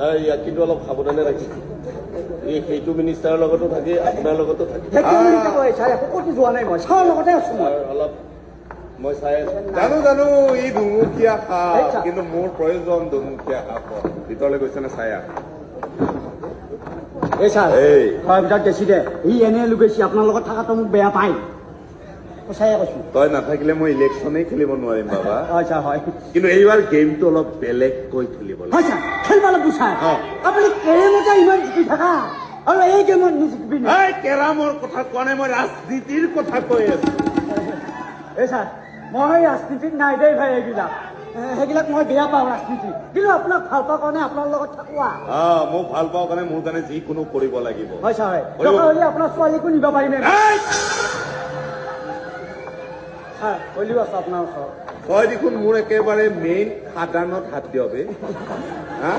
ইয়াক কিন্তু অলপ সাৱধানে ৰাখিছে সেইটো মিনিষ্টাৰৰ লগতো থাকে আপোনাৰ লগতো থাকে অলপ মই চাই আছো জানো ই দুমুখীয়া সাপ কিন্তু মোৰ প্ৰয়োজন দুমুখীয়া সাপ ভিতৰলৈ গৈছে নে চাই এই ছাৰ ঘৰৰ ভিতৰত বেছি দে ই এনে লুকাইছে আপোনাৰ লগত থকাটো মোক বেয়া পায় সঁচাই কৈছো তই নাথাকিলে মই ইলেকশ্যনেই খেলিব নোৱাৰিম বাবা হয় ছাৰ হয় কিন্তু এইবাৰ গেমটো অলপ বেলেগকৈ খেলিব লাগিব হয় ছাৰ খেলিব লাগিব ছাৰ আপুনি কেৰেমতে ইমান জিকি থাকা আৰু এই গেমত নিজিকিবি কেৰামৰ কথা কোৱা নাই মই ৰাজনীতিৰ কথা কৈ আছো এই ছাৰ মই ৰাজনীতিত নাই দেই ভাই এইবিলাক সেইবিলাক মই বেয়া পাওঁ ৰাজনীতি কিন্তু আপোনাক ভাল পাওঁ কাৰণে আপোনাৰ লগত থাকোৱা মোক ভাল পাওঁ কাৰণে মোৰ কাৰণে যিকোনো কৰিব লাগিব হয় ছাৰ দৰকাৰ হ'লে আপোনাৰ ছোৱালীকো নিব পাৰিম ছাৰ হ'লেও আছো আপোনাৰ ওচৰত তই দেখোন মোৰ একেবাৰে মেইন খাদানত হাত দিয়বে হা